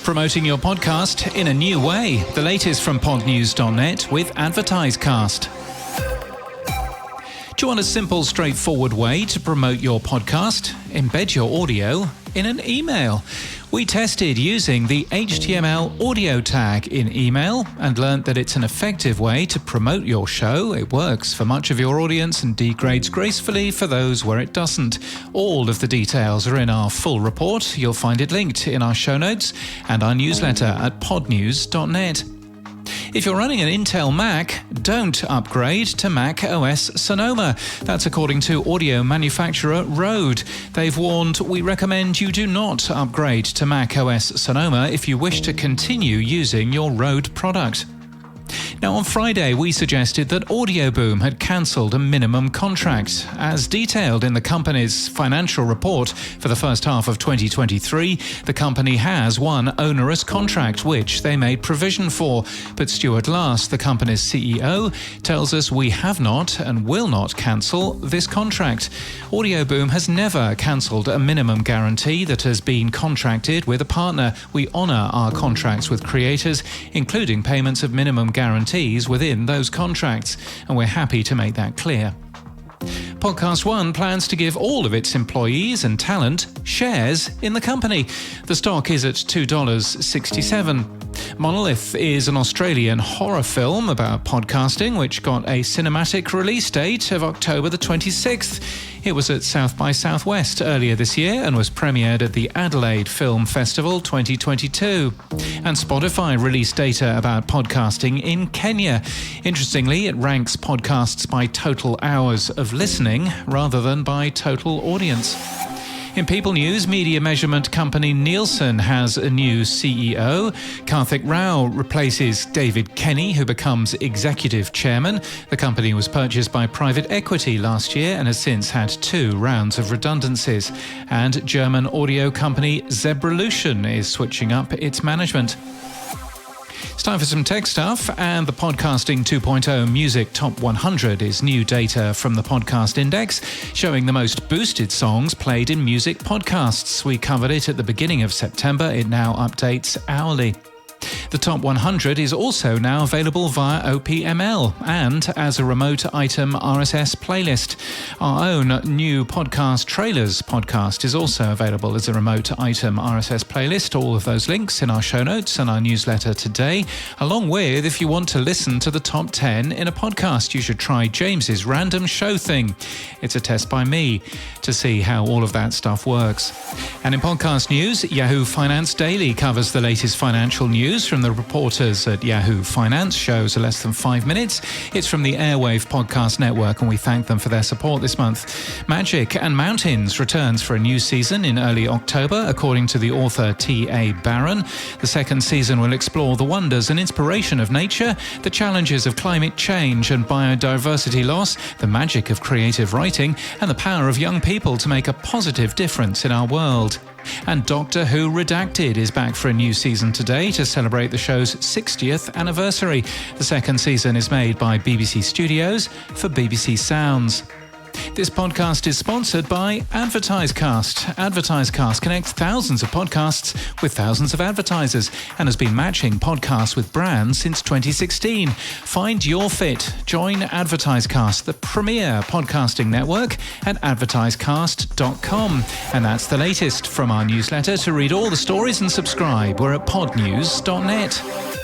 Promoting your podcast in a new way. The latest from podnews.net with AdvertiseCast. Do you want a simple, straightforward way to promote your podcast? Embed your audio in an email. We tested using the HTML audio tag in email and learned that it's an effective way to promote your show. It works for much of your audience and degrades gracefully for those where it doesn't. All of the details are in our full report. You'll find it linked in our show notes and our newsletter at podnews.net. If you're running an Intel Mac, don't upgrade to Mac OS Sonoma. That's according to audio manufacturer Rode. They've warned, we recommend you do not upgrade to Mac OS Sonoma if you wish to continue using your Rode product. Now, on Friday, we suggested that Audioboom had cancelled a minimum contract. As detailed in the company's financial report for the first half of 2023, the company has one onerous contract, which they made provision for. But Stuart Last, the company's CEO, tells us we have not and will not cancel this contract. Audioboom has never cancelled a minimum guarantee that has been contracted with a partner. We honour our contracts with creators, including payments of minimum guarantees within those contracts, and we're happy to make that clear. Podcast One plans to give all of its employees and talent shares in the company. The stock is at $2.67. Monolith is an Australian horror film about podcasting which got a cinematic release date of October the 26th. It was at South by Southwest earlier this year and was premiered at the Adelaide Film Festival 2022. And Spotify released data about podcasting in Kenya. Interestingly, it ranks podcasts by total hours of listening rather than by total audience. In People News, media measurement company Nielsen has a new CEO. Karthik Rao replaces David Kenny, who becomes executive chairman. The company was purchased by private equity last year and has since had 2 rounds of redundancies. And German audio company Zebralution is switching up its management. It's time for some tech stuff, and the Podcasting 2.0 Music Top 100 is new data from the Podcast Index, showing the most boosted songs played in music podcasts. We covered it at the beginning of September. It now updates hourly. The Top 100 is also now available via OPML and as a remote item RSS playlist. Our own new Podcast Trailers podcast is also available as a remote item RSS playlist. All of those links in our show notes and our newsletter today, along with if you want to listen to the top 10 in a podcast, you should try James's random show thing. It's a test by me to see how all of that stuff works. And in podcast news, Yahoo Finance Daily covers the latest financial news from the reporters at Yahoo Finance. Shows are less than 5 minutes. It's from the Airwave Podcast Network, and we thank them for their support this month. Magic and Mountains returns for a new season in early October, according to the author T.A. Barron. The second season will explore the wonders and inspiration of nature, the challenges of climate change and biodiversity loss, the magic of creative writing, and the power of young people to make a positive difference in our world. And Doctor Who Redacted is back for a new season today to celebrate the show's 60th anniversary. The second season is made by BBC Studios for BBC Sounds. This podcast is sponsored by AdvertiseCast. AdvertiseCast connects thousands of podcasts with thousands of advertisers and has been matching podcasts with brands since 2016. Find your fit. Join AdvertiseCast, the premier podcasting network, at advertisecast.com. And that's the latest from our newsletter. To read all the stories and subscribe, we're at podnews.net.